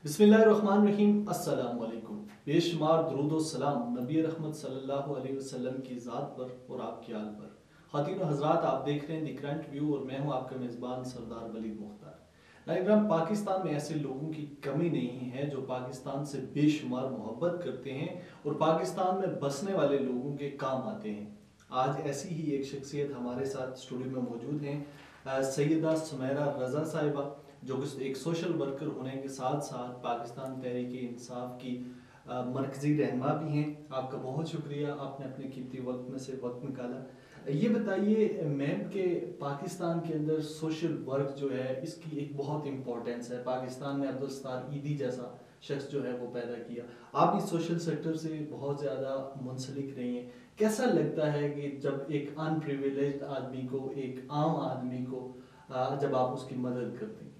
बिस्मिल्लाहिर्रहमानिर्रहीम। अस्सलाम वालेकुम। बेशुमार दुरूद व सलाम नबी रहमत सल्लल्लाहु अलैहि वसल्लम की ज़ात पर और आपके आल पर। ख़ातिन व हज़रात, आप देख रहे हैं द करंट व्यू और मैं हूं आपका मेज़बान सरदार वलीद मुख्तार। नाज़रीन, पाकिस्तान में ऐसे लोगों की कमी नहीं है जो पाकिस्तान से बेशुमार मोहब्बत करते हैं और पाकिस्तान में बसने वाले लोगों के काम आते हैं। आज ऐसी ही एक शख्सियत हमारे साथ स्टूडियो में मौजूद हैं, सैयदा सुमेरा रज़ा साहिबा, जो कि एक सोशल वर्कर होने के साथ साथ पाकिस्तान तहरीक इंसाफ की मरकज़ी रहनुमा भी हैं। आपका बहुत शुक्रिया, आपने अपने कीमती वक्त में से वक्त निकाला। ये बताइए मैम के पाकिस्तान के अंदर सोशल वर्क जो है इसकी एक बहुत इम्पोर्टेंस है। पाकिस्तान में अब्दुल सत्तार ईदी जैसा शख्स जो है वो पैदा किया। आप इस सोशल सेक्टर से बहुत ज़्यादा मुंसलिक रही हैं। कैसा लगता है कि जब एक अनप्रिविलेज्ड आदमी को, एक आम आदमी को जब आप उसकी मदद करते हैं?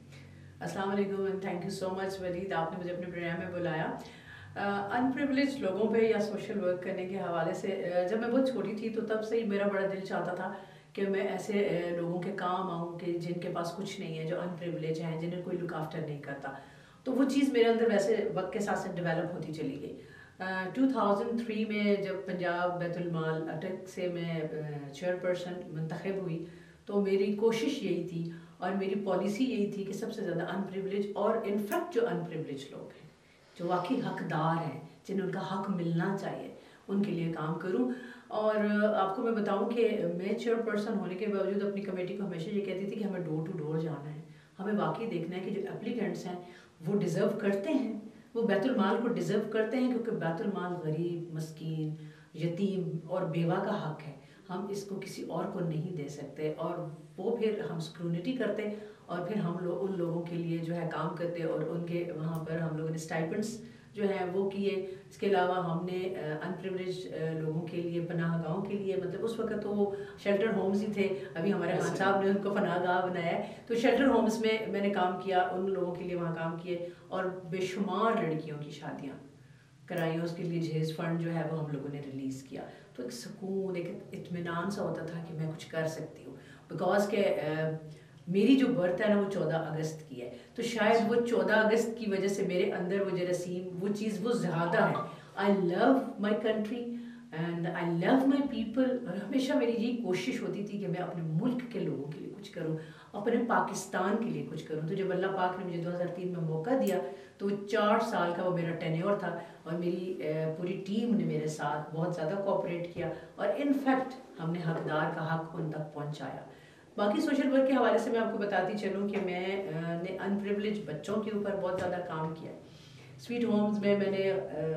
अस्सलाम वालेकुम and thank you so much Walid, आपने मुझे अपने प्रोग्राम में बुलाया। अनप्रिविलेज लोगों पे या सोशल वर्क करने के हवाले से जब मैं बहुत छोटी थी तो तब से ही मेरा बड़ा दिल चाहता था कि मैं ऐसे लोगों के काम आऊँ कि जिनके पास कुछ नहीं है, जो अनप्रिविलेज हैं, जिन्हें कोई लुक आफ्टर नहीं करता। तो वो चीज़ मेरे अंदर वैसे वक्त के साथ साथ डेवलप होती चली गई। 2003 में जब पंजाब बैतुल माल अटक से मैं चेयरपर्सन मुंतखब हुई तो मेरी कोशिश यही थी और मेरी पॉलिसी यही थी कि सबसे ज़्यादा अनप्रिविलेज और इनफैक्ट जो अनप्रिविलेज लोग हैं, जो वाकई हकदार हैं, जिन्हें उनका हक मिलना चाहिए, उनके लिए काम करूं। और आपको मैं बताऊं कि मैं चेयरपर्सन होने के बावजूद अपनी कमेटी को हमेशा ये कहती थी कि हमें डोर टू डोर जाना है। हमें वाकई देखना है कि जो एप्लीकेंट्स हैं वो डिज़र्व करते हैं, वो बैतुल माल को डिज़र्व करते हैं, क्योंकि बैतुल माल गरीब, मस्कीन, यतीम और बेवा का हक है। हम इसको किसी और को नहीं दे सकते। और वो फिर हम स्क्रूनिटी करते और फिर हम लोग उन लोगों के लिए जो है काम करते और उनके वहाँ पर हम लोगों ने स्टाइपेंड्स जो हैं वो किए। इसके अलावा हमने अनप्रिविलेज लोगों के लिए पनाह गाहों के लिए, मतलब उस वक्त तो वो शेल्टर होम्स ही थे, अभी हमारे खान साहब ने उनको पनाह गाह बनाया है। तो शेल्टर होम्स में मैंने काम किया, उन लोगों के लिए वहाँ काम किए और बेशुमार लड़कियों की शादियाँ कराई। उसके लिए जहेज फंड जो है वो हम लोगों ने रिलीज़ किया। तो एक सुकून, एक इत्मीनान सा होता था कि मैं कुछ कर सकती हूँ। बिकॉज के मेरी जो बर्थ है ना वो 14 अगस्त की है, तो शायद वो 14 अगस्त की वजह से मेरे अंदर वो जरासीम, वो चीज़ वो ज़्यादा है। I love my country and I love my people. और हमेशा मेरी यही कोशिश होती थी कि मैं अपने मुल्क के लोगों के लिए कुछ करूँ, अपने पाकिस्तान के लिए कुछ करूँ। तो जब अल्लाह पाक ने मुझे 2003 में मौका दिया तो 4 साल का वो मेरा टेन्योर था और मेरी पूरी टीम ने मेरे साथ बहुत ज़्यादा कोऑपरेट किया और इनफैक्ट हमने हकदार का हक उन तक पहुंचाया। बाकी सोशल वर्क के हवाले से मैं आपको बताती चलूँ कि मैंने अनप्रिविलेज बच्चों के ऊपर बहुत ज़्यादा काम किया। स्वीट होम्स में मैंने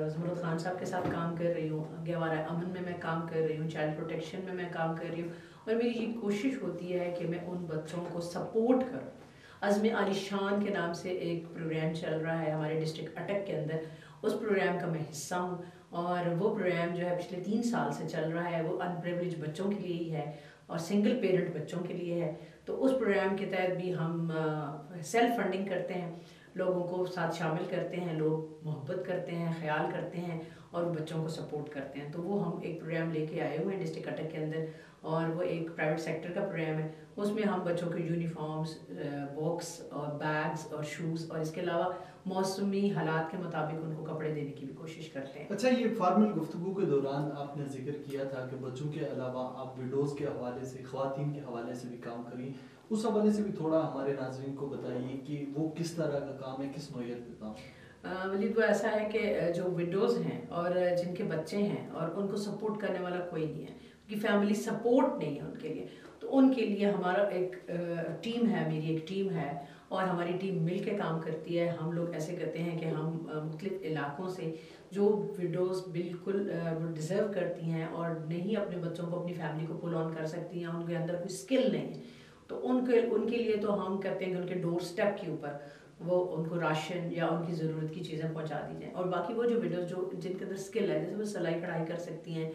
ज़मरुद खान साहब के साथ काम कर रही हूँ, गहवारा अमन में मैं काम कर रही हूँ, चाइल्ड प्रोटेक्शन में मैं काम कर रही हूँ। और मेरी ये कोशिश होती है कि मैं उन बच्चों को सपोर्ट करूँ। अज़्म आलिशान के नाम से एक प्रोग्राम चल रहा है हमारे डिस्ट्रिक्ट अटक के अंदर, उस प्रोग्राम का मैं हिस्सा हूँ। और वो प्रोग्राम जो है पिछले 3 साल से चल रहा है, वो अनप्रिविलेज बच्चों के लिए ही है और सिंगल पेरेंट बच्चों के लिए है। तो उस प्रोग्राम के तहत भी हम सेल्फ फंडिंग करते हैं, लोगों को साथ शामिल करते हैं, लोग मोहब्बत करते हैं, ख्याल करते हैं और बच्चों को सपोर्ट करते हैं। तो वो हम एक प्रोग्राम लेके आए हुए हैं डिस्ट्रिक्ट अटक के अंदर और वो एक प्राइवेट सेक्टर का प्रोग्राम है। उसमें हम बच्चों के यूनिफॉर्म्स, बॉक्स और बैग्स और शूज़ और इसके अलावा मौसमी हालात के मुताबिक उनको कपड़े देने की भी कोशिश करते हैं। अच्छा, ये फॉर्मल गुफ्तगू के दौरान आपने जिक्र किया था कि बच्चों के अलावा आप विडोज़ के हवाले से, ख़वातीन के हवाले से भी काम करें। उस हवाले से भी थोड़ा हमारे नाज़रीन को बताइए कि वो किस तरह का काम है, किस नौइयत का काम है। मतलब वो ऐसा है कि जो विडोज़ हैं और जिनके बच्चे हैं और उनको सपोर्ट करने वाला कोई नहीं है, उनकी फैमिली सपोर्ट नहीं है उनके लिए, तो उनके लिए हमारा एक टीम है, मेरी एक टीम है और हमारी टीम मिल के काम करती है। हम लोग ऐसे करते हैं कि हम मुख्तलिफ इलाकों से जो विडोज़ बिल्कुल वो डिज़र्व करती हैं और नहीं अपने बच्चों को, अपनी फैमिली को पुल ऑन कर सकती हैं, उनके अंदर कोई स्किल नहीं है, तो उनके उनके लिए तो हम करते हैं कि उनके डोर स्टेप के ऊपर वो उनको राशन या उनकी ज़रूरत की चीज़ें पहुंचा दी जाएँ। और बाकी वो जो विडोज़ जो जिनके अंदर स्किल है, जैसे वो सिलाई कढ़ाई कर सकती हैं,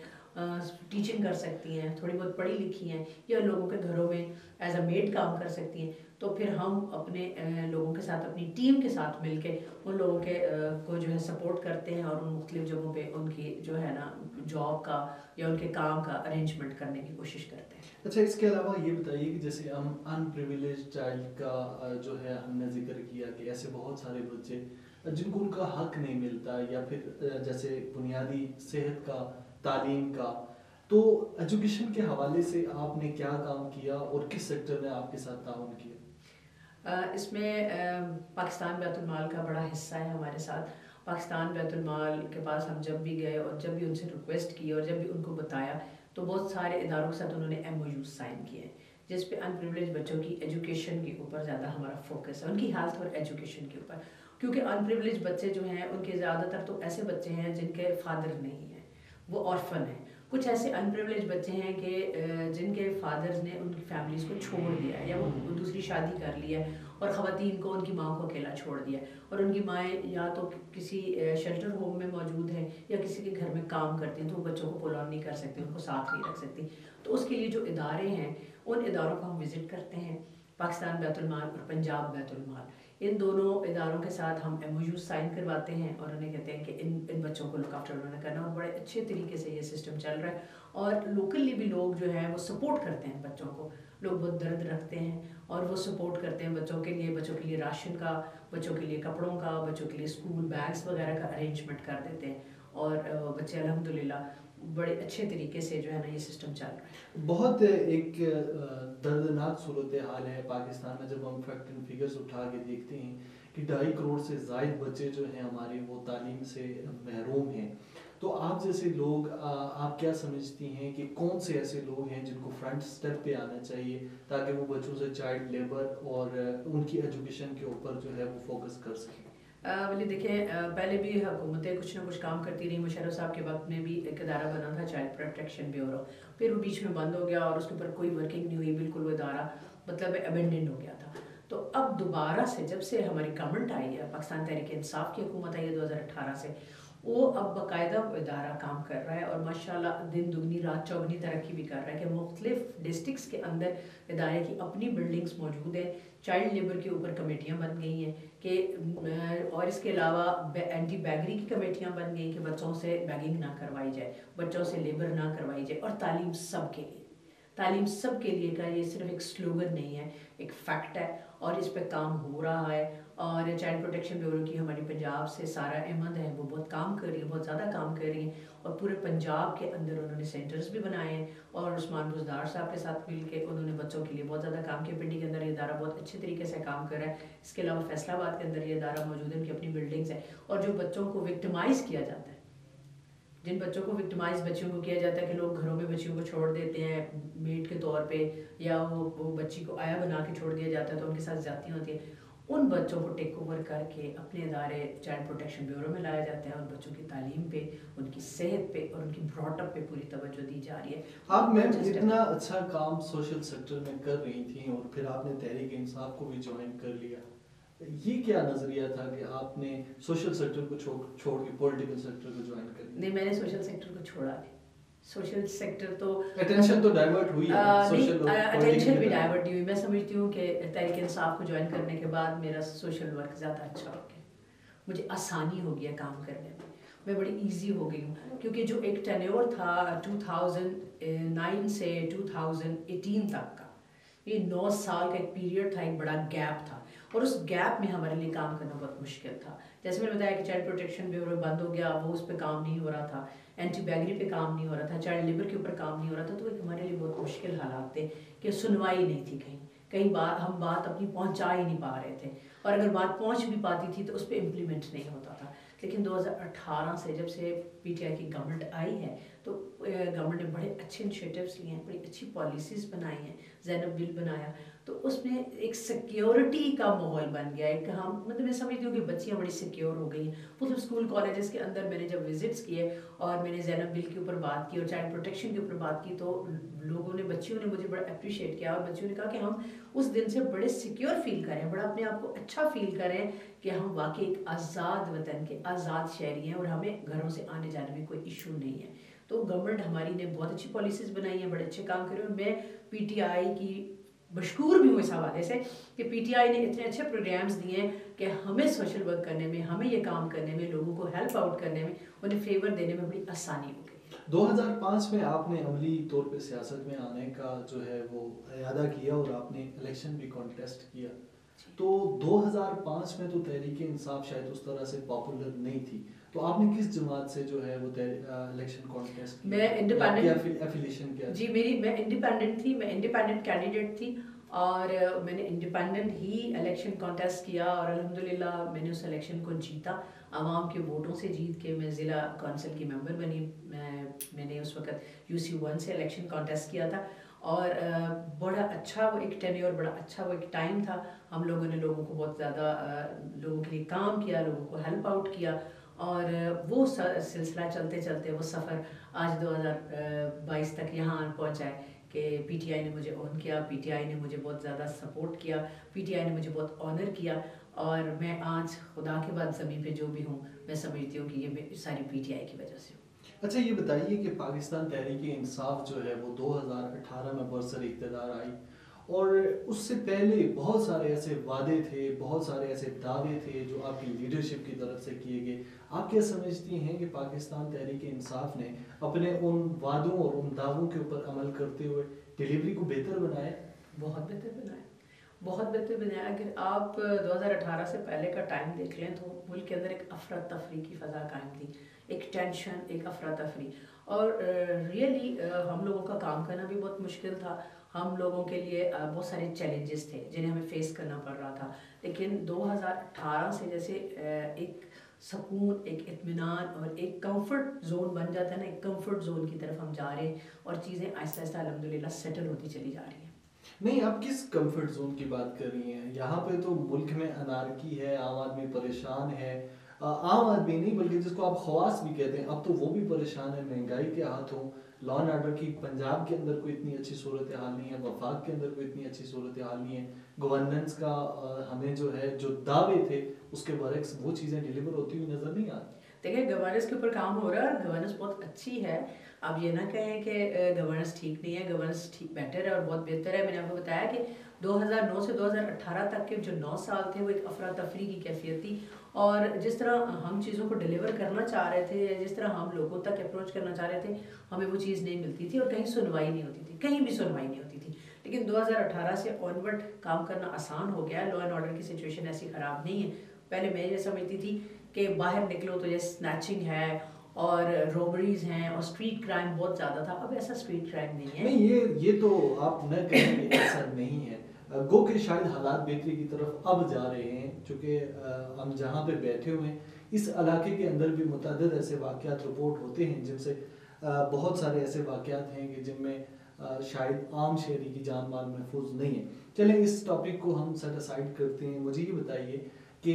टीचिंग कर सकती हैं, थोड़ी बहुत पढ़ी लिखी हैं या लोगों के घरों में एज अ मेड काम कर सकती हैं, तो फिर हम अपने लोगों के साथ, अपनी टीम के साथ मिलके उन लोगों के को जो है सपोर्ट करते हैं और उन मुख्तलिफ जगहों पे उनकी जो है ना जॉब का या उनके काम का अरेंजमेंट करने की कोशिश करते हैं। अच्छा, इसके अलावा ये बताइए कि जैसे हम अनप्रिविलेज चाइल्ड का जो है हमने जिक्र किया कि ऐसे बहुत सारे बच्चे जिनको उनका हक नहीं मिलता, या फिर जैसे बुनियादी सेहत का, तालीम का, तो एजुकेशन के हवाले से आपने क्या काम किया और किस सेक्टर में आपके साथ ताउन किया? इसमें पाकिस्तान बैतुल माल का बड़ा हिस्सा है हमारे साथ। पाकिस्तान बैतुल माल के पास हम जब भी गए और जब भी उनसे रिक्वेस्ट की और जब भी उनको बताया, तो बहुत सारे इदारों के साथ उन्होंने MOU साइन किए हैं, जिस पे अनप्रिविलेज बच्चों की एजुकेशन के ऊपर ज़्यादा हमारा फोकस है, उनकी हेल्थ और एजुकेशन के ऊपर। क्योंकि अनप्रिविलेज बच्चे जो हैं उनके ज़्यादातर तो ऐसे बच्चे हैं जिनके फादर नहीं हैं, वो ऑर्फन हैं। कुछ ऐसे अनप्रिविलेज बच्चे हैं कि जिनके फादर्स ने उनकी फैमिलीज़ को छोड़ दिया है, या वो दूसरी शादी कर ली है और ख़वातीन को उनकी माँ को अकेला छोड़ दिया है, और उनकी माएँ या तो किसी शेल्टर होम में मौजूद हैं या किसी के घर में काम करती हैं, तो वो बच्चों को पुल ऑन नहीं कर सकती, उनको साथ नहीं रख सकती। तो उसके लिए जो इदारे हैं, उन इदारों को हम विज़िट करते हैं। पाकिस्तान बैतुल माल और पंजाब बैतुल माल, इन दोनों इदारों के साथ हम MOU साइन करवाते हैं और उन्हें कहते हैं कि इन बच्चों को लुक आफ्टर उन्होंने करना, और बड़े अच्छे तरीके से ये सिस्टम चल रहा है। और लोकली भी लोग जो हैं वो सपोर्ट करते हैं बच्चों को। लोग बहुत दर्द रखते हैं और वो सपोर्ट करते हैं बच्चों के लिए राशन का, बच्चों के लिए कपड़ों का, बच्चों के लिए स्कूल बैग्स वगैरह का अरेंजमेंट कर देते हैं। और बच्चे अल्हम्दुलिल्लाह बड़े अच्छे तरीके से जो है ना ये सिस्टम चल रहा है। बहुत एक दर्दनाक सूरत हाल है पाकिस्तान में जब हम फैक्ट एंड फिगर्स उठा के देखते हैं कि 2.5 करोड़ से ज़ायद बच्चे जो हैं हमारे वो तालीम से महरूम हैं। तो आप जैसे लोग आप क्या समझती हैं कि कौन से ऐसे लोग हैं जिनको फ्रंट स्टेप पे आना चाहिए ताकि वो बच्चों से चाइल्ड लेबर और उनकी एजुकेशन के ऊपर जो है वो फोकस कर सकें? बोले देखें, पहले भी हुकूमतें कुछ ना कुछ काम करती रही। मुशर्रफ साहब के वक्त में भी एक इदारा बना था, चाइल्ड प्रोटेक्शन ब्यूरो, फिर वो बीच में बंद हो गया और उसके ऊपर कोई वर्किंग नहीं हुई, बिल्कुल वो इदारा मतलब अबेंडन हो गया था। तो अब दोबारा से जब से हमारी गवर्नमेंट आई है, पाकिस्तान तहरीक इंसाफ की हुकूमत आई है 2018 से, वो अब बाकायदा इदारा काम कर रहा है और माशाल्लाह दिन दुगनी रात चौगनी तरक्की भी कर रहा है कि मुख्तलिफ डिस्ट्रिक्स के अंदर इदारे की अपनी बिल्डिंग्स मौजूद है। चाइल्ड लेबर के ऊपर कमेटियाँ बन गई हैं कि और इसके अलावा एंटी बैगरी की कमेटियाँ बन गई कि बच्चों से बैगिंग ना करवाई जाए, बच्चों से लेबर ना करवाई जाए। और तालीम सब के लिए, तालीम सब के लिए का ये सिर्फ एक स्लोगन नहीं है, एक फैक्ट है और इस पे काम हो रहा है। और चाइल्ड प्रोटेक्शन ब्यूरो की हमारी पंजाब से सारा अहमद है, वो बहुत काम कर रही है, बहुत ज़्यादा काम कर रही हैं। और पूरे पंजाब के अंदर उन्होंने सेंटर्स भी बनाए हैं और उस्मान बुज़दार साहब के साथ मिल के उन्होंने बच्चों के लिए बहुत ज़्यादा काम किया। पिंडी के अंदर ये इदारा बहुत अच्छे तरीके से काम कर रहा है। इसके अलावा फैसलाबाद के अंदर ये इदारा मौजूद है, उनकी अपनी बिल्डिंग्स है। और जो बच्चों को विक्टिमाइज़ किया जाता है, जिन बच्चों को विक्टिमाइज बच्चियों को किया जाता है कि लोग घरों में बच्चियों को छोड़ देते हैं मेड के तौर पे, या वो बच्ची को आया बना के छोड़ दिया जाता है तो उनके साथ ज्यादतियाँ होती है, उन बच्चों को टेक ओवर करके अपने इदारे चाइल्ड प्रोटेक्शन ब्यूरो में लाया जाता है और बच्चों की तालीम पे, उनकी सेहत पे और उनकी ब्रॉटअप पे पूरी तवज्जो दी जा रही है। आप मैम इतना अच्छा काम सोशल सेक्टर में कर रही थी और फिर आपने तहरीक इंसाफ को भी ज्वाइन कर लिया, ये क्या नजरिया था कि आपने सोशल सेक्टर को छोड़ के पॉलिटिकल सेक्टर को ज्वाइन कर लिया? नहीं, मैंने सोशल सेक्टर को छोड़ा नहीं। सोशल सेक्टर तो अटेंशन तो डाइवर्ट हुई है, सोशल अटेंशन भी डाइवर्ट हुई। मैं समझती हूँ कि तहरीक इंसाफ को ज्वाइन करने के बाद मेरा सोशल वर्क ज़्यादा अच्छा हो गया, मुझे आसानी हो गया काम करने में, मैं बड़ी इजी हो गई हूँ। क्योंकि जो एक टेन्योर था 2009 से 2018 तक का, ये 9 साल का एक पीरियड था, एक बड़ा गैप था और उस गैप में हमारे लिए काम करना बहुत मुश्किल था। जैसे मैंने बताया कि चाइल्ड प्रोटेक्शन ब्यूरो बंद हो गया, वो उस पर काम नहीं हो रहा था, एंटी बैगरी पे काम नहीं हो रहा था, चाइल्ड लेबर के ऊपर काम नहीं हो रहा था। तो एक हमारे लिए बहुत मुश्किल हालात थे कि सुनवाई नहीं थी, कई बार हम बात अपनी पहुंचा ही नहीं पा रहे थे, और अगर बात पहुंच भी पाती थी तो उस पर इम्प्लीमेंट नहीं होता था। लेकिन 2018 से जब से PTI की गवर्नमेंट आई है तो गवर्नमेंट ने बड़े अच्छे इनिशिएटिव्स लिए हैं, बड़ी अच्छी पॉलिसीज़ बनाई हैं, ज़ैनब बिल बनाया, तो उसमें एक सिक्योरिटी का माहौल बन गया। एक हम मतलब मैं समझती हूँ कि बच्चियाँ बड़ी सिक्योर हो गई हैं। मतलब स्कूल कॉलेजेस के अंदर मैंने जब विजिट्स किए और मैंने ज़ैनब बिल के ऊपर बात की और चाइल्ड प्रोटेक्शन के ऊपर बात की, तो लोगों ने, बच्चियों ने मुझे बड़ा अप्रिशिएट किया और बच्चियों ने कहा कि हम उस दिन से बड़े सिक्योर फील करें, बड़ा अपने आप को अच्छा फील करें कि हम वाकई एक आज़ाद वतन के आज़ाद शहरी हैं और हमें घरों से आने जाने में कोई इशू नहीं है। तो गवर्नमेंट हमारी ने बहुत अच्छी पॉलिसीज़ बनाई हैं, बड़े अच्छे काम करे, और मैं PTI की मशहूर भी हूँ इस हवाले से कि PTI ने इतने अच्छे प्रोग्राम्स दिए हैं कि हमें सोशल वर्क करने में, हमें ये काम करने में, लोगों को हेल्प आउट करने में, उन्हें फेवर देने में बड़ी आसानी हो गई। 2005 में आपने अमली तौर पे सियासत में आने का जो है वो इरादा किया और आपने इलेक्शन भी कॉन्टेस्ट किया। तो 2005 में तो तहरीक इंसाफ शायद उस तरह से पॉपुलर नहीं थी, तो आपने किस जमात से जो है वो इलेक्शन कॉन्टेस्ट किया? मैं इंडिपेंडेंट एफिलिएशन क्या जी, मेरी मैं इंडिपेंडेंट थी, मैं इंडिपेंडेंट कैंडिडेट थी और मैंने इंडिपेंडेंट ही इलेक्शन कॉन्टेस्ट किया और अल्हम्दुलिल्लाह मैंने उस इलेक्शन को जीता। आवाम के वोटों से जीत के मैं ज़िला कौंसिल की मेंबर बनी। मैंने उस वक्त UC1 से इलेक्शन कॉन्टेस्ट किया था और बड़ा अच्छा वो एक टेन्योर, बड़ा अच्छा वो एक टाइम था। हम लोगों ने लोगों को बहुत ज़्यादा लोगों के लिए काम किया, लोगों को हेल्प आउट किया और वो सिलसिला चलते चलते वो सफ़र आज 2022 तक यहाँ पहुँचा है कि PTI ने मुझे ऑन किया, PTI ने मुझे बहुत ज़्यादा सपोर्ट किया, PTI ने मुझे बहुत ऑनर किया और मैं आज खुदा के बाद ज़मीन पे जो भी हूँ मैं समझती हूँ कि ये सारी PTI की वजह से हूँ। अच्छा, ये बताइए कि पाकिस्तान तहरीक इंसाफ जो है वो 2018 में बरसर इक़्तिदार आई और उससे पहले बहुत सारे ऐसे वादे थे, बहुत सारे ऐसे दावे थे जो आपकी लीडरशिप की तरफ से किए गए। आप क्या समझती हैं कि पाकिस्तान तहरीक इंसाफ ने अपने उन वादों और उन दावों के ऊपर अमल करते हुए डिलीवरी को बेहतर बनाया? बहुत बेहतर बनाया, बहुत बेहतर बनाया। अगर आप 2018 से पहले का टाइम देख लें तो मुल्क के अंदर एक अफरा तफरी की फ़ज़ा कायम थी, एक टेंशन, एक अफरा तफरी और रियली हम लोगों का काम करना भी बहुत मुश्किल था। हम लोगों के लिए बहुत सारे चैलेंजेस थे जिन्हें हमें फेस करना पड़ रहा था। लेकिन 2018 से जैसे एक सुकून, एक इत्मीनान और एक कंफर्ट जोन बन जाता है ना, एक कंफर्ट जोन की तरफ हम जा रहे हैं और चीज़ें आहिस्ता आहिस्ता अल्हम्दुलिल्लाह सेटल होती चली जा रही हैं। नहीं, आप किस कंफर्ट जोन की बात कर रही हैं? यहाँ पे तो मुल्क में अनारकी है, आम आदमी परेशान है। आम आदमी नहीं बल्कि जिसको आप खवास भी कहते हैं, अब तो वो भी परेशान है, महंगाई के हाथों, लॉ एंड ऑर्डर की पंजाब के अंदर कोई इतनी अच्छी सूरत हाल नहीं है, वफाक के अंदर कोई इतनी अच्छी सूरत हाल नहीं है। गवर्नेंस का हमें जो है जो दावे थे उसके बरक्स वो चीज़ें डिलीवर होती हुई नज़र नहीं आ रही। देखिए, गवर्नेंस के ऊपर काम हो रहा है और गवर्नेंस बहुत अच्छी है। आप ये ना कहें कि गवर्नेंस ठीक नहीं है, गवर्नेंस ठीक बेटर है और बहुत बेहतर है। मैंने आपको बताया कि 2009 से 2018 तक के जो 9 साल थे वो एक अफरा तफरी की कैफियत थी और जिस तरह हम चीज़ों को डिलीवर करना चाह रहे थे, जिस तरह हम लोगों तक अप्रोच करना चाह रहे थे, हमें वो चीज़ नहीं मिलती थी और कहीं सुनवाई नहीं होती थी, कहीं भी सुनवाई नहीं होती थी। लेकिन 2018 से ऑनवर्ड काम करना आसान हो गया है। लॉ एंड ऑर्डर की सिचुएशन ऐसी ख़राब नहीं है। पहले मैं ये समझती थी कि बाहर निकलो तो ये स्नैचिंग है और रॉबरीज हैं और स्ट्रीट क्राइम बहुत ज़्यादा था। अब ऐसा स्ट्रीट क्राइम नहीं है। नहीं, ये तो आप न कहें कि ऐसा नहीं है। गो के शायद हालात बेहतरी की तरफ अब जा रहे हैं, चूँकि हम जहाँ पे बैठे हुए हैं इस इलाके के अंदर भी मुतअद्दिद ऐसे वाक़यात रिपोर्ट होते हैं जिनसे बहुत सारे ऐसे वाक़यात हैं कि जिनमें शायद आम शहरी की जान माल महफूज नहीं है। चलें, इस टॉपिक को हम सेट असाइड करते हैं। मुझे ये बताइए कि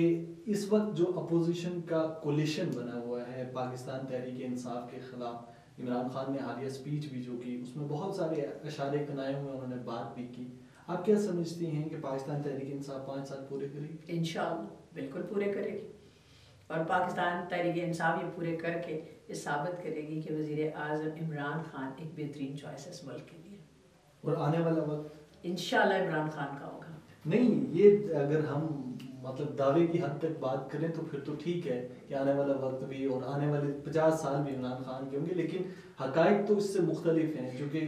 इस वक्त जो अपोजिशन का कोलिशन बना हुआ है पाकिस्तान तहरीक इंसाफ के ख़िलाफ़, इमरान खान ने हालिया स्पीच भी जो की उसमें बहुत सारे इशारे कनाए हुए, उन्होंने बात भी की। आप क्या समझती हैं कि पाकिस्तान तहरीक इंसाफ 5 साल पूरे करेगी? इंशाअल्लाह बिल्कुल पूरे करेगी और पाकिस्तान तहरीक इंसाफ ये पूरे करके ये साबित करेगी कि वज़ीर आज़म इमरान खान एक बेहतरीन चॉइस है इस मुल्क के लिए। और आने वाला वक्त इंशाअल्लाह इमरान खान का होगा। नहीं, ये अगर हम मतलब दावे की हद तक बात करें तो फिर तो ठीक है कि आने वाला वक्त भी और आने वाले 50 साल भी इमरान खान के होंगे, लेकिन हकायक तो इससे मुख्तलिफ हैं। क्योंकि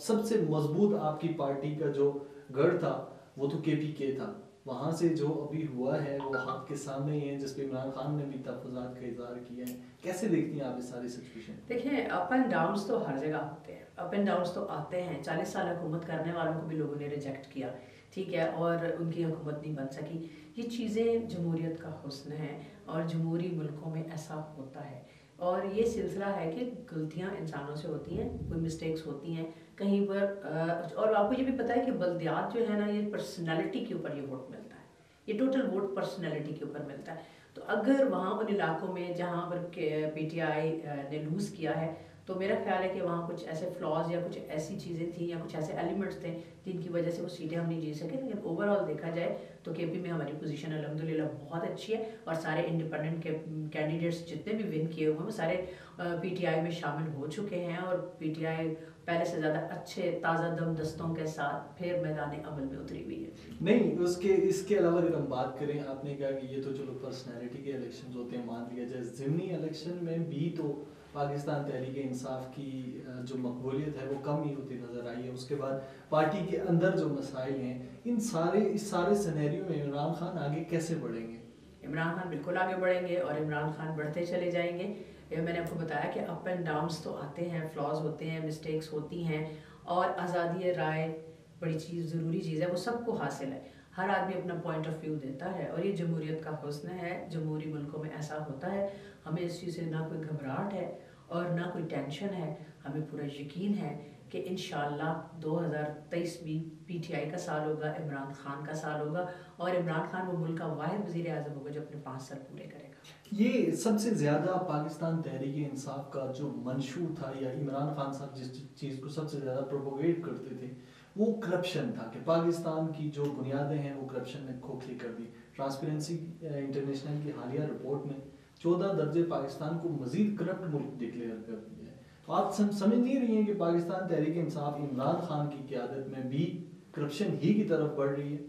सबसे मजबूत आपकी पार्टी का जो गढ़ था वो तो KPK था, वहाँ से जो अभी हुआ है वो आपके सामने ही है, जिस पे इमरान खान ने भी तहफ़्फ़ुज़ात का इज़हार किया है। कैसे देखती हैं आप इस सारी सिचुएशन? देखिए, अप एंड डाउन्स तो हर जगह होते हैं, अप एंड डाउन्स तो आते हैं। 40 साल हुकूमत करने वालों को भी लोगों ने रिजेक्ट किया, ठीक है, और उनकी हुकूमत नहीं बन सकी। ये चीज़ें जमहूरियत का हुस्न है और जमहूरी मुल्कों में ऐसा होता है और ये सिलसिला है कि गलतियाँ इंसानों से होती हैं, कोई मिस्टेक्स होती हैं कहीं पर। और आपको ये भी पता है कि बल्दियात जो है ना, ये पर्सनैलिटी के ऊपर ये वोट मिलता है, ये टोटल वोट पर्सनैलिटी के ऊपर मिलता है। तो अगर वहाँ उन इलाकों में जहाँ पर PTI ने लूज़ किया है तो मेरा ख्याल है कि वहाँ कुछ ऐसे फ्लॉज या कुछ ऐसी चीज़ें थी या कुछ ऐसे एलिमेंट्स थे जिनकी वजह से वो सीटें हम नहीं जीत सके। लेकिन ओवरऑल देखा जाए तो केपी में हमारी पोजीशन अल्हम्दुलिल्लाह बहुत अच्छी है और सारे इंडिपेंडेंट के कैंडिडेट्स जितने भी विन किए हुए हैं वो सारे पीटीआई में शामिल हो चुके हैं और पीटीआई पहले से ज़्यादा अच्छे ताज़ा दम दस्तों के साथ फिर मैदान अमल में उतरी हुई है। नहीं, उसके इसके अलावा अगर हम बात करें, आपने कहा कि ये तो चलो पर्सनैलिटी के इलेक्शन होते हैं, मान लिया जाए, ज़िमनी इलेक्शन में भी तो पाकिस्तान तहरीक इंसाफ की जो मकबूलियत है वो कम ही होती नज़र आई है। उसके बाद पार्टी के अंदर जो मसाइल हैं, इस सारे सिनेरियो में इमरान खान आगे कैसे बढ़ेंगे? इमरान खान बिल्कुल आगे बढ़ेंगे और इमरान खान बढ़ते चले जाएंगे। ये मैंने आपको बताया कि अप एंड डाउन्स तो आते हैं, फ्लॉज होते हैं, मिस्टेक्स होती हैं और आज़ादी राय बड़ी चीज़, ज़रूरी चीज़ है, वो सबको हासिल है। हर आदमी अपना पॉइंट ऑफ व्यू देता है और ये जमहूरियत का हुस्न है। जमहूरी मुल्कों में ऐसा होता है। हमें इस चीज़ से ना कोई घबराहट है और ना कोई टेंशन है। हमें पूरा यकीन है कि इंशाअल्लाह 2023 भी पीटीआई का साल होगा, इमरान खान का साल होगा और इमरान खान वो मुल्क का वाहिद वज़ीर आज़म होगा जो अपने 5 साल पूरे करेगा। ये सबसे ज़्यादा पाकिस्तान तहरीक इंसाफ का जो मंशूर था, या इमरान खान साहब जिस चीज़ को सबसे ज़्यादा प्रोपोगेट करते थे, वो करप्शन था कि पाकिस्तान की जो बुनियादें हैं वो करप्शन ने खोखली कर दी। ट्रांसपेरेंसी इंटरनेशनल की हालिया रिपोर्ट में 14 दर्जे पाकिस्तान को मजीद करप्ट मुल्क डिक्लेयर कर दिया है। तो आप समझ नहीं रही हैं कि पाकिस्तान तहरीक इंसाफ इमरान खान की क़यादत में भी करप्शन ही की तरफ बढ़ रही है?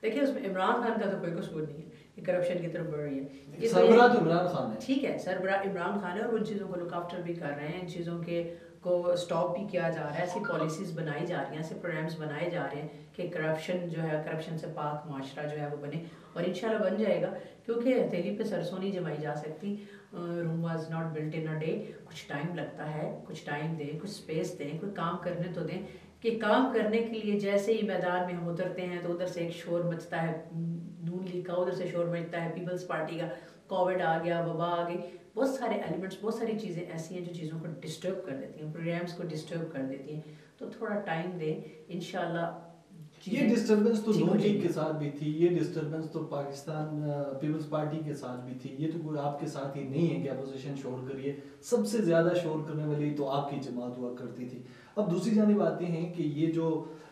देखिए, उसमें इमरान खान का तो कोई कसूर नहीं है, ये करप्शन की तरफ बढ़ रही है। सरबराह तो इमरान खान है। ठीक है, सरबराह इमरान खान है और उन चीज़ों को लुक आफ्टर भी कर रहे हैं, इन चीज़ों के को स्टॉप भी किया जा रहा है। ऐसी पॉलिसीज़ बनाई जा रही हैं, ऐसे प्रोग्राम्स बनाए जा रहे हैं कि करप्शन जो है, करप्शन से पाक माशरा जो है वो बने और इंशाल्लाह बन जाएगा, क्योंकि हथेली पे सरसों नहीं जमाई जा सकती। Room was not built in a day. कुछ टाइम लगता है, कुछ टाइम दें, कुछ स्पेस दें, कुछ काम करने तो दें। कि काम करने के लिए जैसे ही मैदान में हम उतरते हैं तो उधर से एक शोर मचता है नून लीग का, उधर से शोर मचता है पीपल्स पार्टी का, कोविड आ गया, वबा आ गई, बहुत सारे एलिमेंट्स, बहुत सारी चीज़ें ऐसी हैं जो चीज़ों को डिस्टर्ब कर देती हैं, प्रोग्राम्स को डिस्टर्ब कर देती हैं। तो थोड़ा टाइम दें, इंशाल्लाह। ये डिस्टर्बेंस तो नून लीग के साथ भी थी, ये डिस्टर्बेंस तो पाकिस्तान पीपल्स पार्टी के साथ भी थी, ये तो कोई आपके साथ ही नहीं है कि अपोजिशन शोर करिए। सबसे ज़्यादा शोर करने वाली तो आपकी जमात हुआ करती थी। अब दूसरी जानिब आते हैं कि ये जो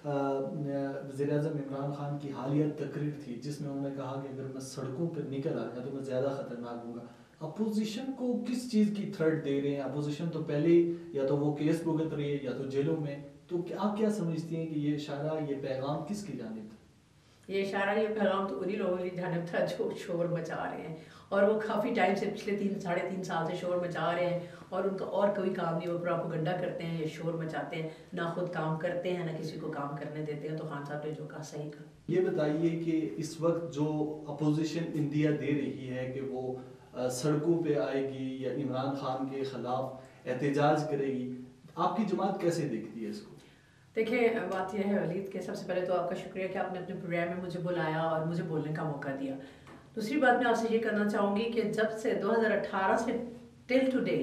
वज़ीर-ए-आज़म इमरान खान की हालिया तकरीर थी जिसमें उन्होंने कहा कि अगर मैं सड़कों पर निकल आया तो मैं ज़्यादा ख़तरनाक हूँगा। अपोजिशन को किस चीज़ की थ्रेट दे रहे हैं? अपोजिशन तो पहले या तो वो केस भुगत रही है या तो जेलों में। तो आप क्या समझती हैं कि ये इशारा, ये पैगाम किसकी जानिब था? ये इशारा, ये पैगाम तो उन्हीं लोगों की जानिब था जो शोर मचा रहे हैं और वो काफ़ी टाइम से, पिछले 3-3.5 साल से शोर मचा रहे हैं और उनका और कोई काम नहीं, वो प्रोपेगेंडा करते हैं, ये शोर मचाते हैं, ना खुद काम करते हैं ना किसी को काम करने देते हैं। तो खान साहब ने जो कहा सही कहा। ये बताइए कि इस वक्त जो अपोजिशन इंडिया दे रही है कि वो सड़कों पे आएगी या इमरान खान के खिलाफ एहतजाज करेगी, आपकी जमात कैसे देखती है इसको? देखिए, बात यह है वलीद कि सबसे पहले तो आपका शुक्रिया कि आपने अपने प्रोग्राम में मुझे बुलाया और मुझे बोलने का मौका दिया। दूसरी बात मैं आपसे ये करना चाहूँगी कि जब से 2018 से टिल टुडे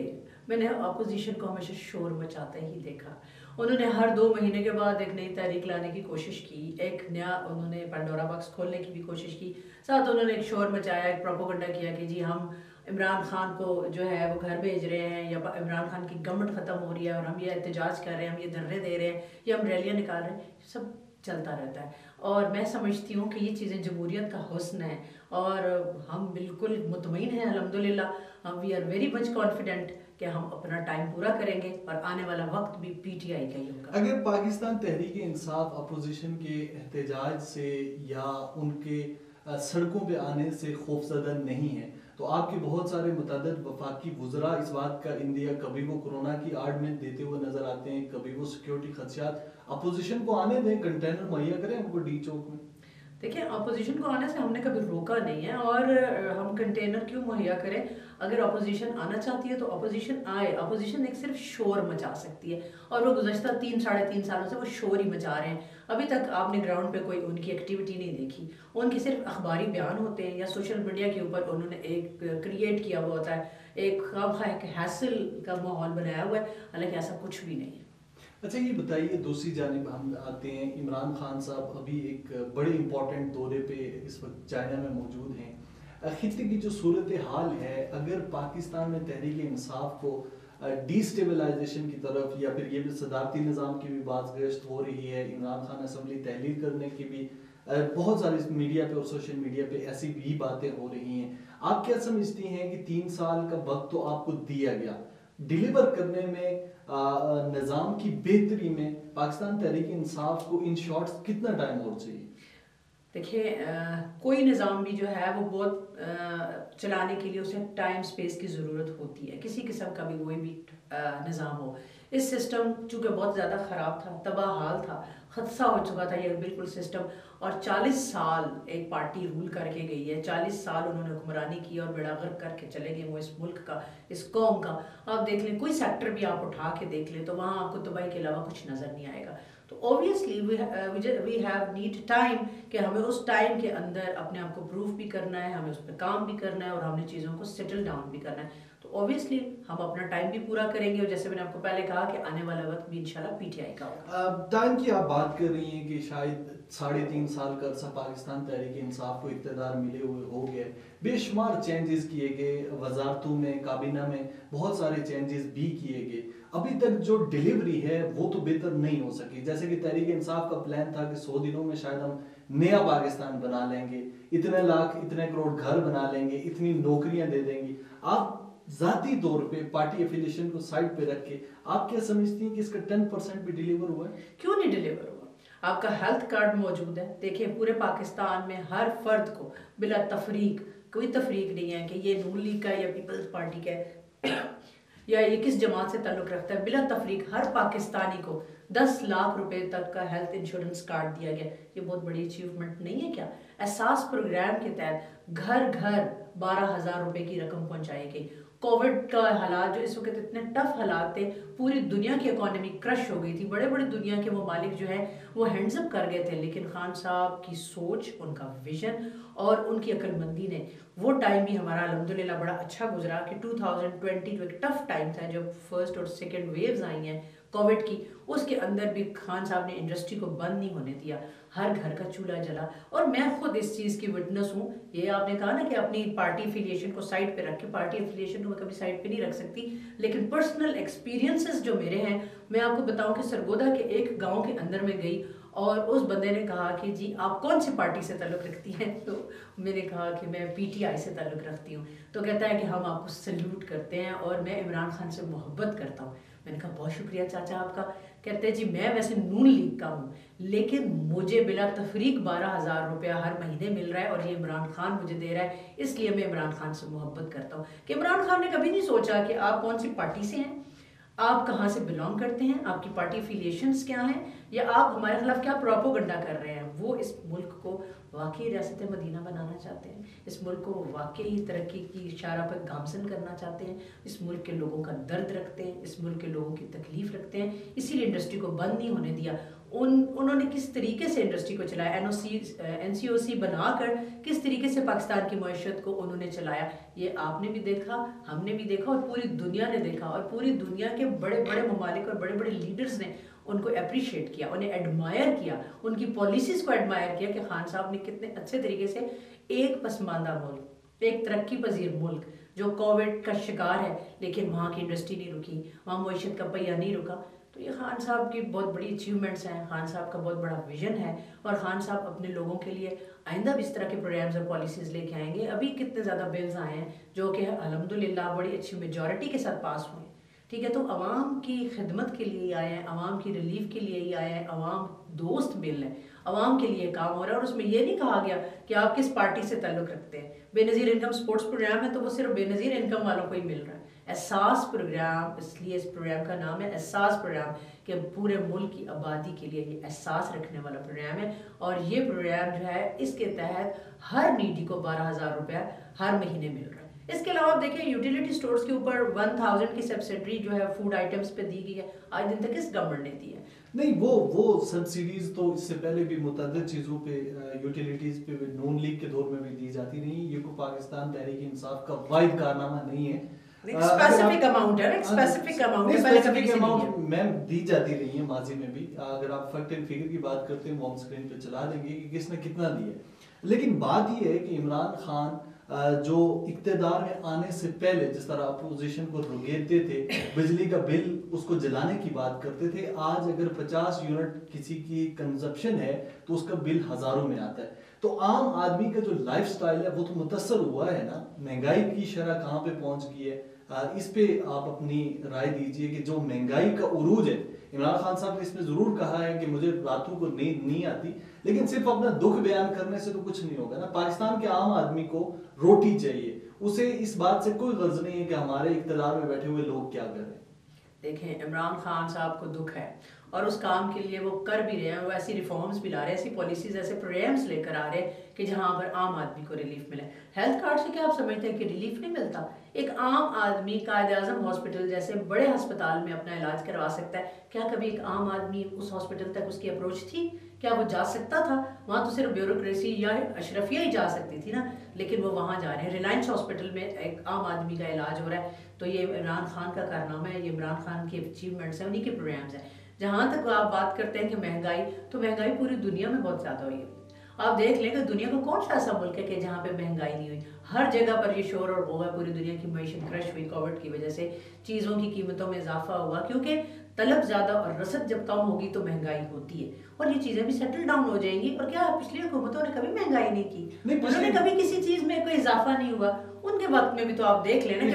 मैंने अपोजिशन को हमेशा शोर मचाते ही देखा। उन्होंने हर 2 महीने के बाद एक नई तहरीक लाने की कोशिश की, एक नया उन्होंने पंडोरा बॉक्स खोलने की भी कोशिश की, साथ उन्होंने एक शोर मचाया, एक प्रोपेगेंडा किया कि जी हम इमरान खान को जो है वो घर भेज रहे हैं या इमरान खान की गवर्नमेंट ख़त्म हो रही है और हम ये एहतजाज कर रहे हैं, हम ये धरने दे रहे हैं या हम रैलियाँ निकाल रहे हैं, सब चलता रहता है। और मैं समझती हूँ कि ये चीज़ें जमहूरियत का हुस्न है और हम बिल्कुल मुतमईन हैं अल्हम्दुलिल्लाह। We are very much confident कि हम अपना टाइम पूरा करेंगे और आने वाला वक्त भी पीटीआई का ही होगा। अगर पाकिस्तान तहरीक इंसाफ अपोजिशन के एहतजाज से या उनके सड़कों पे आने से खौफजदा नहीं है, तो आपके बहुत सारे मुतअद्दिद वफाकी वुज़रा इस बात का इंदिया कभी वो कोरोना की आड़ में देते हुए नजर आते हैं, कभी वो सिक्योरिटी खदशात। अपोजिशन को आने दें, कंटेनर मुहैया करें उनको डी चौक में। देखिए, अपोजिशन को आने से हमने कभी रोका नहीं है और हम कंटेनर क्यों मुहैया करें? अगर अपोजिशन आना चाहती है तो अपोजिशन आए। अपोजिशन एक सिर्फ शोर मचा सकती है और वो गुज़श्ता 3-3.5 सालों से वो शोर ही मचा रहे हैं। अभी तक आपने ग्राउंड पे कोई उनकी एक्टिविटी नहीं देखी। उनके सिर्फ अखबारी बयान होते हैं या सोशल मीडिया के ऊपर उन्होंने एक क्रिएट किया हुआ होता है, एक खामखा एक हैसल का माहौल बनाया हुआ है, हालांकि ऐसा कुछ भी नहीं है। अच्छा, ये बताइए, दूसरी जानिब हम आते हैं, इमरान खान साहब अभी एक बड़े इंपॉर्टेंट दौरे पे इस वक्त चाइना में मौजूद हैं। खित्ते की जो सूरत हाल है, अगर पाकिस्तान में तहरीक इंसाफ को डिस्टेबलाइजेशन की तरफ या फिर ये भी सदारती निज़ाम की भी बात गश्त हो रही है, इमरान खान असम्बली तहलील करने की भी बहुत सारी मीडिया पे और सोशल मीडिया पे ऐसी भी बातें हो रही हैं। आप क्या समझती हैं कि 3 साल का वक्त तो आपको दिया गया, डिलीवर करने में, निज़ाम की बेहतरी में पाकिस्तान तहरीक इंसाफ को इन शॉर्ट्स कितना टाइम और चाहिए? देखिए, कोई निज़ाम भी जो है वो बहुत चलाने के लिए उसे टाइम स्पेस की ज़रूरत होती है, किसी किस्म का भी कोई भी निज़ाम हो। इस सिस्टम चूँकि बहुत ज़्यादा ख़राब था, तबाह हाल था, खदसा हो चुका था ये बिल्कुल सिस्टम। और 40 साल एक पार्टी रूल करके गई है, 40 साल उन्होंने हुक्मरानी की और बेड़ा गर्क करके चले गए वो इस मुल्क का, इस कौम का। आप देख लें, कोई सेक्टर भी आप उठा के देख लें तो वहाँ आपको तबाही के अलावा कुछ नज़र नहीं आएगा। तो obviously we have need time कि हमें उस टाइम के अंदर अपने आप को प्रूफ भी करना है, हमें उस पर काम भी करना है और हमने चीज़ों को सेटल डाउन भी करना है। तो ऑब्वियसली हम अपना टाइम भी पूरा करेंगे और जैसे मैंने आपको पहले कहा कि आने वाला वक्त भी इंशाल्लाह पीटीआई का होगा। टाइम की आप बात कर रही हैं कि शायद 3.5 साल का अरसा पाकिस्तान तहरीक इंसाफ को इक़्तिदार मिले हुए हो गए, बेशुमार चेंजेस किए गए, वजारतों में, काबीना में बहुत सारे चेंजेस भी किए गए, अभी तक जो डिलीवरी है वो तो बेहतर नहीं हो सकी। जैसे कि तहरीक इंसाफ का प्लान था कि 100 दिनों में शायद हम नया पाकिस्तान बना लेंगे, इतने लाख इतने करोड़ घर बना लेंगे, इतनी नौकरियां दे देंगे। आप जाती तौर पे पार्टी एफिलिएशन को साइड पे रख के आप क्या समझती हैं कि इसका 10% भी डिलीवर हुआ है? क्यों नहीं डिलीवर हुआ? आपका हेल्थ कार्ड मौजूद है, देखिए पूरे पाकिस्तान में हर फर्द को बिला तफरीक, कोई तफरीक नहीं है कि ये नून लीग का या पीपल्स पार्टी का है या ये किस जमात से ताल्लुक़ रखता है, बिला तफरीक हर पाकिस्तानी को 10 लाख रुपए तक का हेल्थ इंश्योरेंस कार्ड दिया गया। ये बहुत बड़ी अचीवमेंट नहीं है क्या? एहसास प्रोग्राम के तहत घर घर 12,000 रुपए की रकम पहुंचाई गई। कोविड का हालात जो इस वक्त इतने टफ हालात थे, पूरी दुनिया की इकोनॉमी क्रश हो गई थी, बड़े बड़े दुनिया के ममालिक जो है वो हैंड्स अप कर गए थे, लेकिन खान साहब की सोच, उनका विजन और उनकी अक्लमंदी ने वो टाइम भी हमारा अल्हम्दुलिल्लाह बड़ा अच्छा गुजरा कि 2020 जो एक टफ टाइम था, जब फर्स्ट और सेकेंड वेव्स आई हैं कोविड की, उसके अंदर भी खान साहब ने इंडस्ट्री को बंद नहीं होने दिया, हर घर का चूल्हा जला। और मैं खुद इस चीज़ की विटनेस हूँ। ये आपने कहा ना कि अपनी पार्टी एफिलिएशन को साइड पे रख के, पार्टी एफिलिएशन को मैं कभी साइड पे नहीं रख सकती, लेकिन पर्सनल एक्सपीरियंसेस जो मेरे हैं, मैं आपको बताऊं कि सरगोदा के एक गांव के अंदर में गई और उस बंदे ने कहा कि जी आप कौन सी पार्टी से ताल्लुक़ रखती हैं? तो मैंने कहा कि मैं पीटीआई से ताल्लुक़ रखती हूँ। तो कहता है कि हम आपको सल्यूट करते हैं और मैं इमरान खान से मोहब्बत करता हूँ। मैंने कहा बहुत शुक्रिया चाचा आपका। कहते हैं जी मैं वैसे नून लीग का हूँ, लेकिन मुझे बिला तफरीक 12,000 रुपया हर महीने मिल रहा है और ये इमरान खान मुझे दे रहा है, इसलिए मैं इमरान खान से मोहब्बत करता हूँ। कि इमरान खान ने कभी नहीं सोचा कि आप कौन सी पार्टी से हैं, आप कहाँ से बिलोंग करते हैं, आपकी पार्टी एफिलिएशंस क्या हैं, या आप हमारे खिलाफ क्या प्रोपोगंडा कर रहे हैं। वो इस मुल्क को वाकई रियासत मदीना बनाना चाहते हैं, इस मुल्क को वाकई तरक्की की इशारा पर गामसन करना चाहते हैं, इस मुल्क के लोगों का दर्द रखते हैं, इस मुल्क के लोगों की तकलीफ रखते हैं, इसीलिए इंडस्ट्री को बंद नहीं होने दिया। उन्होंने किस तरीके से इंडस्ट्री को चलाया, एनसीओसी बनाकर किस तरीके से पाकिस्तान की मईशत को उन्होंने चलाया, ये आपने भी देखा, हमने भी देखा और पूरी दुनिया ने देखा। और पूरी दुनिया के बड़े बड़े ममालिक और बड़े बड़े लीडर्स ने उनको अप्रिशिएट किया, उन्हें एडमायर किया, उनकी पॉलिसीज़ को एडमायर किया कि खान साहब ने कितने अच्छे तरीके से एक पसमानदा मुल्क, एक तरक्की पजीर मुल्क जो कोविड का शिकार है, लेकिन वहाँ की इंडस्ट्री नहीं रुकी, वहाँ मईशत का पहिया नहीं रुका। तो ये खान साहब की बहुत बड़ी अचीवमेंट्स हैं, खान साहब का बहुत बड़ा विजन है और खान साहब अपने लोगों के लिए आइंदा भी इस तरह के प्रोग्राम्स और पॉलिसीज़ लेके आएंगे। अभी कितने ज़्यादा बिल्स आए हैं जो कि अल्हम्दुलिल्लाह बड़ी अच्छी मेजॉरिटी के साथ पास हुए, ठीक है। तो अवाम की खिदमत के लिए ही आए हैं, अवाम की रिलीफ के लिए ही आए हैं, अवाम दोस्त बिल है, अवाम के लिए काम हो रहा है। और उसमें ये नहीं कहा गया कि आप किस पार्टी से ताल्लुक़ रखते हैं। बेनज़ीर इनकम स्पोर्ट्स प्रोग्राम है तो वो सिर्फ बेनज़ीर इनकम वालों को ही मिल रहा है। एहसास प्रोग्राम, इसलिए इस प्रोग्राम का नाम है एहसास प्रोग्राम, कि पूरे मुल्क की आबादी के लिए ये एहसास रखने वाला प्रोग्राम है। और ये प्रोग्राम जो है, इसके तहत हर नीडी को 12,000 रुपया हर महीने मिल रहा है। इसके अलावा आप देखिए यूटिलिटी स्टोर्स के ऊपर 1000 की सब्सिडी जो है फूड आइटम्स पे दी गई है, आज दिन तक इस गवर्नमेंट ने दी है। नहीं, वो सब्सिडीज तो इससे पहले भी मुतअद्दिद चीज़ों पे, यूटिलिटीज़ पे नून लीग के दौर में भी दी जाती रही। ये को पाकिस्तान तहरीक इंसाफ का वाहिद कारनामा नहीं है। स्पेसिफिक अमाउंट है, स्पेसिफिक अमाउंट मैम दी जाती रही है माजी में भी। अगर आप फैक्ट एंड फिगर की बात करते हैं वो हम स्क्रीन पे चला देंगे कि किसने कितना दिया है। लेकिन बात यह है कि इमरान खान जो इक्तदार में आने से पहले जिस तरह अपोजिशन को रुगेते थे, बिजली का बिल उसको जलाने की बात करते थे, आज अगर 50 यूनिट किसी की कंजप्शन है तो उसका बिल हजारों में आता है। तो आम आदमी का जो लाइफस्टाइल है वो तो मुतासर हुआ है ना। महंगाई की शरह कहाँ पे पहुंच गई है, इस पे आप अपनी राय दीजिए कि जो महंगाई का उरूज है, इमरान खान साहब ने इसमें जरूर कहा है कि मुझे रातों को नींद नहीं आती, लेकिन सिर्फ अपना दुख बयान करने से तो कुछ नहीं होगा ना। पाकिस्तान के आम आदमी को रोटी चाहिए, उसे इस बात से कोई गर्ज नहीं है कि हमारे इख्तियार में बैठे हुए लोग क्या कर रहे हैं। देखें, इमरान खान साहब को दुख है और उस काम के लिए वो कर भी रहे हैं, वो ऐसी रिफॉर्म्स भी ला रहे हैं, ऐसी पॉलिसीज, ऐसे प्रोग्राम्स लेकर आ रहे हैं कि जहां पर आम आदमी को रिलीफ मिले। हेल्थ कार्ड से क्या आप समझते हैं कि रिलीफ नहीं मिलता? एक आम आदमी कायद-ए-आज़म हॉस्पिटल जैसे बड़े अस्पताल में अपना इलाज करवा सकता है, क्या कभी एक आम आदमी उस हॉस्पिटल तक उसकी अप्रोच थी? क्या वो जा सकता था? वहाँ तो सिर्फ ब्यूरोक्रेसी या अशरफिया ही जा सकती थी ना, लेकिन वो वहाँ जा रहे हैं। रिलायंस हॉस्पिटल में एक आम आदमी का इलाज हो रहा है, तो ये इमरान खान का कारनामा है, ये इमरान खान की अचीवमेंट्स हैं, उन्हीं के प्रोग्राम्स हैं। जहाँ तक आप बात करते हैं कि महंगाई, तो महंगाई पूरी दुनिया में बहुत ज़्यादा हुई है। आप देख लें कि दुनिया का कौन सा ऐसा मुल्क है कि जहाँ पे महंगाई नहीं हुई। हर जगह पर ये शोर और होगा, पूरी दुनिया की मईशत क्रश हुई कोविड की वजह से, चीज़ों की कीमतों में इजाफा हुआ, क्योंकि तलब ज़्यादा और रसद जब कम होगी तो महंगाई होती है, और ये चीज़ें भी सेटल डाउन हो जाएंगी। और क्या पिछली हुकूमतों ने कभी महंगाई नहीं की? उन्होंने कभी किसी चीज़ में कोई इजाफा नहीं हुआ। उनके वक्त में भी तो आप देख लेना कि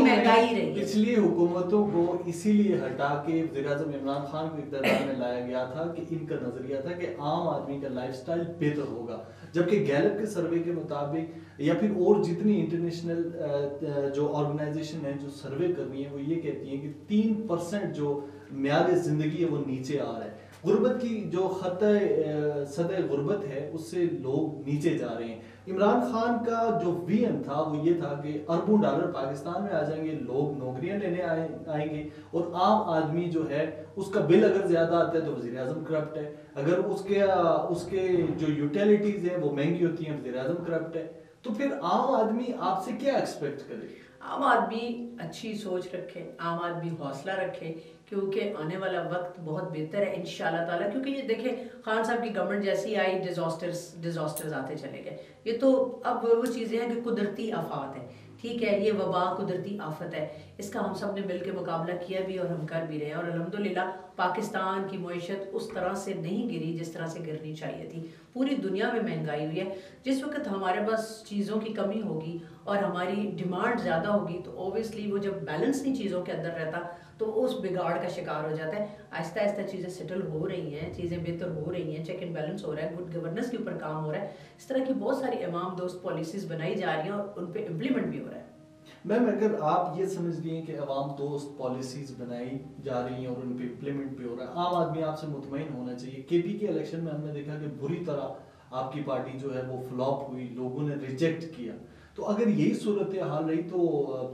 महंगाई रही। पिछली हुकूमतों को इसीलिए हटा के वज़ीर-ए-आज़म इमरान खान को इक़्तिदार में लाया गया था कि इनका नजरिया था कि आम आदमी का लाइफस्टाइल बेहतर होगा, जबकि गैलप के सर्वे के मुताबिक या फिर और जितनी इंटरनेशनल जो ऑर्गेनाइजेशन है जो सर्वे कर रही है वो ये कहती है कि 3% जो म्याद जिंदगी है वो नीचे आ रहा है। गुर्बत की जो सतह गुर्बत है उससे लोग नीचे जा रहे हैं। इमरान खान का जो विजन था वो ये था कि अरबों डॉलर पाकिस्तान में आ जाएंगे, लोग नौकरियां लेने आएंगे, और आम आदमी जो है उसका बिल अगर ज्यादा आता है तो वज़ीर आज़म करप्ट है, अगर उसके जो यूटिलिटीज हैं वो महंगी होती हैं, वज़ीर आज़म करप्ट है। तो फिर आम आदमी आपसे क्या एक्सपेक्ट करे? आम आदमी अच्छी सोच रखे, आम आदमी हौसला रखे, क्योंकि आने वाला वक्त बहुत बेहतर है इंशाल्लाह ताला। क्योंकि ये देखें, खान साहब की गवर्नमेंट जैसी आई, डिजास्टर्स आते चले गए। ये तो अब वो चीज़ें हैं कि कुदरती आफात है, ठीक है, ये वबा कुदरती आफत है, इसका हम सब ने मिलकर मुकाबला किया भी और हम कर भी रहे हैं। और अल्हम्दुलिल्लाह पाकिस्तान की मईशत उस तरह से नहीं गिरी जिस तरह से गिरनी चाहिए थी। पूरी दुनिया में महंगाई हुई है। जिस वक्त हमारे पास चीज़ों की कमी होगी और हमारी डिमांड ज़्यादा होगी तो ओबियसली वो जब बैलेंस नहीं चीज़ों के अंदर रहता तो उस बिगाड़ का शिकार हो जाता है। आहिस्ता आहिस्ता चीज़ें सेटल हो रही हैं, चीज़ें बेहतर हो रही हैं, चेक एंड बैलेंस हो रहा है, गुड गवर्नेंस के ऊपर काम हो रहा है। इस तरह की बहुत सारी इमाम दोस्त पॉलिसीज़ बनाई जा रही हैं और उन पर इम्प्लीमेंट भी हो रहा है। मैम, अगर आप ये समझ लिए कि अवाम दोस्त पॉलिसीज बनाई जा रही हैं और उन पे इम्प्लीमेंट भी हो रहा है, आम आदमी आपसे मुतमईन होना चाहिए। केपी के इलेक्शन में हमने देखा कि बुरी तरह आपकी पार्टी जो है वो फ्लॉप हुई, लोगों ने रिजेक्ट किया। तो अगर यही सूरत हाल रही तो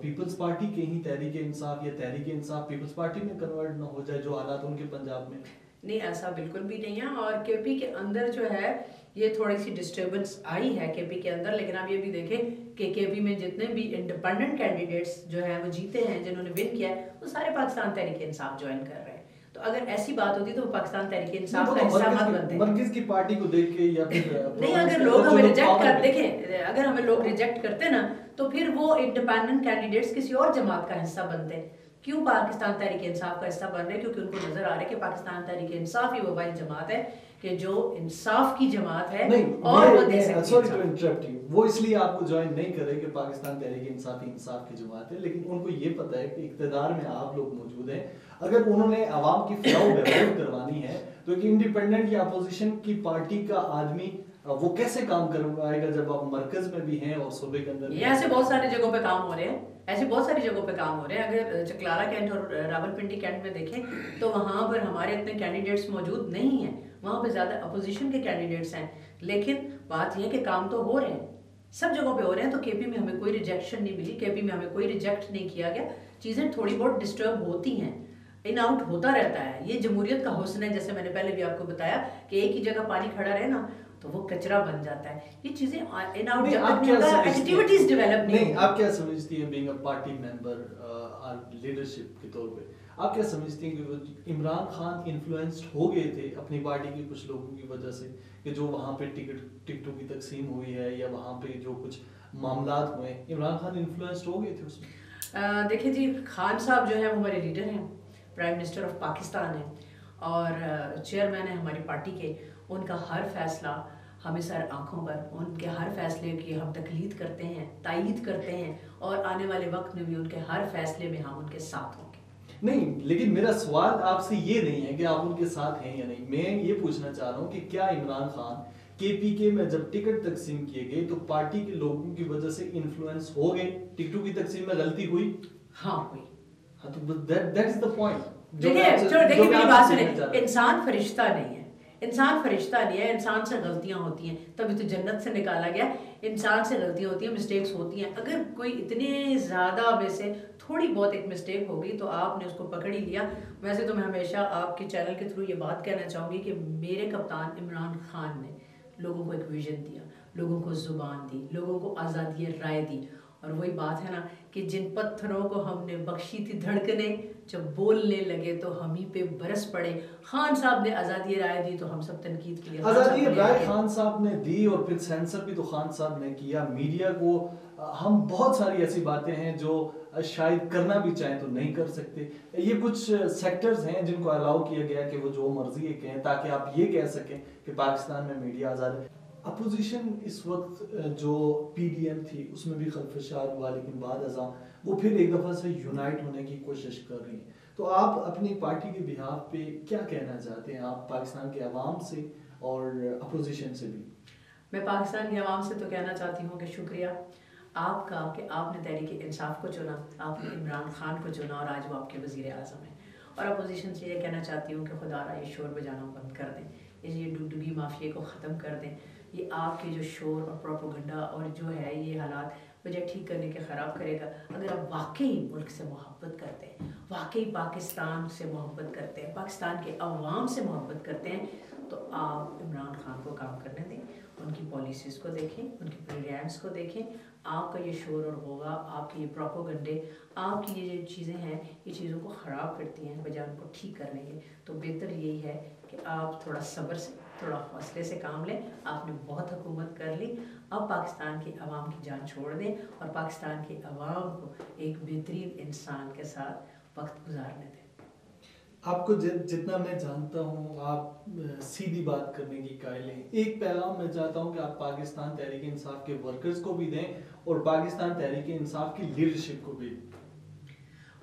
पीपल्स पार्टी के ही तहरीक इंसाफ या तहरीक इंसाफ पीपल्स पार्टी में कन्वर्ट ना हो जाए, जो हालात उनके पंजाब में? नहीं, ऐसा बिल्कुल भी नहीं है। और केपी के अंदर जो है ये थोड़ी सी डिस्टर्बेंस आई है केपी के अंदर, लेकिन आप ये भी देखें कि केपी में जितने भी इंडिपेंडेंट कैंडिडेट्स जो हैं वो जीते हैं, जिन्होंने विन किया है, वो सारे पाकिस्तान तहरीक इंसाफ ज्वाइन कर रहे हैं। तो अगर ऐसी बात होती तो वो पाकिस्तान तहरीक इंसाफ का हिस्सा मत बनते। मरकज की पार्टी को देख के या फिर नहीं, अगर लोग हमें रिजेक्ट कर देखें, अगर हमें लोग रिजेक्ट करते ना तो फिर वो इंडिपेंडेंट कैंडिडेट्स किसी और जमात का हिस्सा बनते। क्यों पाकिस्तान तहरीक इंसाफ का हिस्सा बन रहे हैं? क्योंकि उनको नजर आ रहा है कि पाकिस्तान तहरीक इंसाफ ही वो वाली जमात है कि जो इंसाफ की जमात है। नहीं, और वो दे सकती है। सॉरी टू इंटरप्ट यू, वो इसलिए आपको ज्वाइन नहीं करे कि पाकिस्तान तहरीक इंसाफ की जमात है, लेकिन उनको ये पता है कि इख्तियार में आप लोग मौजूद हैं। अगर उन्होंने आवाम की फलाह बहबूद करवानी है तो एक इंडिपेंडेंट या अपोजिशन की पार्टी का आदमी वो कैसे काम करवाएगा जब आप मरकज में भी हैं और सूबे के अंदर? ये ऐसे बहुत सारी जगहों पे काम हो रहे हैं, ऐसे बहुत सारी जगहों पे काम हो रहे हैं। अगर चकलारा कैंट और रावलपिंडी कैंट में देखें तो वहाँ पर हमारे इतने कैंडिडेट्स मौजूद नहीं हैं, वहाँ पे ज़्यादा अपोजिशन के कैंडिडेट्स हैं। लेकिन बात यह है कि काम तो हो रहे हैं, सब जगहों पे हो रहे हैं। तो केपी में हमें कोई रिजेक्शन नहीं मिली, केपी में हमें कोई रिजेक्ट नहीं किया गया। चीज़ें थोड़ी बहुत डिस्टर्ब होती हैं, इन आउट होता रहता है, ये जमहूरियत का हुस्न है। जैसे मैंने पहले भी आपको बताया कि एक ही जगह पानी खड़ा रहे ना, तो वो कचरा बन जाता है। ये चीजें इन आउट नहीं, जब आप तक क्या उनका समझती हैं? एक्टिविटीज डेवलप नहीं नहीं, होंगी। आप क्या समझती हैं बीइंग अ पार्टी मेंबर और लीडरशिप के तौर पे, आप क्या समझती हैं कि वो इमरान खान इन्फ्लुएंस्ड हो गए थे अपनी पार्टी के कुछ लोगों की वजह से, कि जो वहाँ पे टिकटों की तकसीम हुई है या वहाँ पे जो कुछ मामलात हुए, इमरान खान इन्फ्लुएंस्ड हो गए थे उसमें? देखिए जी, खान साहब जो है वो हमारे लीडर हैं, प्राइम मिनिस्टर ऑफ पाकिस्तान हैं और चेयरमैन है हमारी पार्टी के। उनका हर फैसला हमें सर आंखों पर, उनके हर फैसले की हम तकलीद करते हैं, तायीद करते हैं और आने वाले वक्त में भी उनके हर फैसले में हम उनके साथ होंगे। नहीं, लेकिन मेरा सवाल आपसे ये नहीं है कि आप उनके साथ हैं या नहीं, मैं ये पूछना चाह रहा हूँ कि क्या इमरान खान केपीके में जब टिकट तकसीम किए गए तो पार्टी के लोगों की वजह से इन्फ्लुएंस हो गए, टिकटों की तकसीम में गलती हुई? हाँ हुई। हाँ, तो दैट इज द पॉइंट। देखिए मेरी बात सुने, इंसान फरिश्ता नहीं है, इंसान फरिश्ता नहीं है, इंसान से गलतियां होती हैं, तभी तो जन्नत से निकाला गया। इंसान से गलतियां होती हैं, मिस्टेक्स होती हैं। अगर कोई इतने ज़्यादा में से थोड़ी बहुत एक मिस्टेक होगी तो आपने उसको पकड़ ही लिया। वैसे तो मैं हमेशा आपके चैनल के थ्रू ये बात कहना चाहूँगी कि मेरे कप्तान इमरान खान ने लोगों को एक विजन दिया, लोगों को ज़ुबान दी, लोगों को आज़ादी राय दी। और वही बात है ना कि जिन पत्थरों को हमने बख्शी थी धड़कने, जब बोलने लगे तो हम ही पे बरस पड़े। खान साहब ने आज़ादी राय दी तो हम सब तनकीद के लिए आज़ादी राय खान साहब ने दी और फिर सेंसर भी तो खान साहब ने किया। मीडिया को हम बहुत सारी ऐसी बातें हैं जो शायद करना भी चाहें तो नहीं कर सकते। ये कुछ सेक्टर्स हैं जिनको अलाउ किया गया कि वो जो मर्जी है कहें, ताकि आप ये कह सकें कि पाकिस्तान में मीडिया आज़ाद है। अपोजिशन इस वक्त जो पीडीएम थी उसमें भी खलफशार हुआ, लेकिन बाद अज़ां वो फिर एक दफ़ा से यूनाइट होने की कोशिश कर रही हैं। तो आप अपनी पार्टी के बिहाफ पे क्या कहना चाहते हैं, आप पाकिस्तान के अवाम से और अपोजिशन से भी? मैं पाकिस्तान के अवाम से तो कहना चाहती हूँ कि शुक्रिया आपका कि आपने तहरीक इंसाफ को चुना, आपने इमरान खान को चुना और आज वो आपके वज़ीर आज़म हैं। और अपोजिशन से ये कहना चाहती हूँ कि खुदारा ये शोर बजाना बंद कर दें, ये डुगडुगी माफिया को ख़त्म कर दें। ये आपके जो शोर और प्रोपोगंडा और जो है ये हालात वजह ठीक करने के ख़राब करेगा। अगर आप वाकई मुल्क से मोहब्बत करते हैं, वाकई पाकिस्तान से मोहब्बत करते हैं, पाकिस्तान के अवाम से मोहब्बत करते हैं, तो आप इमरान खान को काम करने दें, उनकी पॉलिसीज़ को देखें, उनकी प्रोग्राम्स को देखें। आपका ये शोर और होगा, आपके ये प्रोपोगंडे, आपकी ये जो चीज़ें हैं ये चीज़ों को ख़राब करती हैं बजाय उनको ठीक करने के। तो बेहतर यही है कि आप थोड़ा सब्र से, थोड़ा हौसले से काम लें। आपने बहुत हुकूमत कर ली, अब पाकिस्तान की आवाम की जान छोड़ दें और पाकिस्तान के अवाम को एक बेहतरीन इंसान के साथ वक्त गुजारने दें। आपको जितना मैं जानता हूँ आप सीधी बात करने की कायल हैं। एक पैगाम मैं चाहता हूँ कि आप पाकिस्तान तहरीक इंसाफ के वर्कर्स को भी दें और पाकिस्तान तहरीक इंसाफ की लीडरशिप को भी।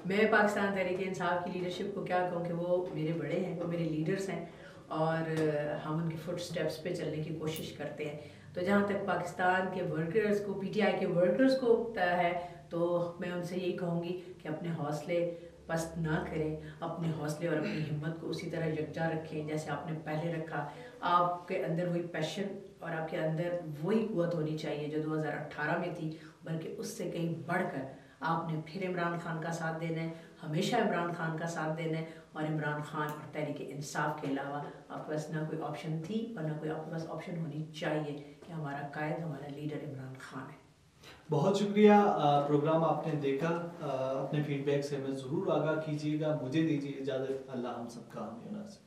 मैं पाकिस्तान तहरीक इंसाफ की लीडरशिप को क्या कहूँ कि वो मेरे बड़े हैं, वो मेरे लीडर्स हैं और हम उनके फुट स्टेप्स पे चलने की कोशिश करते हैं। तो जहाँ तक पाकिस्तान के वर्कर्स को, पीटीआई के वर्कर्स को है, तो मैं उनसे यही कहूँगी कि अपने हौसले पस्त ना करें, अपने हौसले और अपनी हिम्मत को उसी तरह यकजा रखें जैसे आपने पहले रखा। आपके अंदर वही पैशन और आपके अंदर वही कुव्वत होनी चाहिए जो 2018 में थी, बल्कि उससे कहीं बढ़कर आपने फिर इमरान खान का साथ देना है, हमेशा इमरान खान का साथ देना है। और इमरान खान और तहरीक इंसाफ के अलावा आपके पास ना कोई ऑप्शन थी और ना कोई आपके पास ऑप्शन होनी चाहिए कि हमारा कायद, हमारा लीडर इमरान खान है। बहुत शुक्रिया। प्रोग्राम आपने देखा, अपने फीडबैक से हमें ज़रूर आगाह कीजिएगा। मुझे दीजिए इजाज़त। अल्लाह हम सबका आमीन।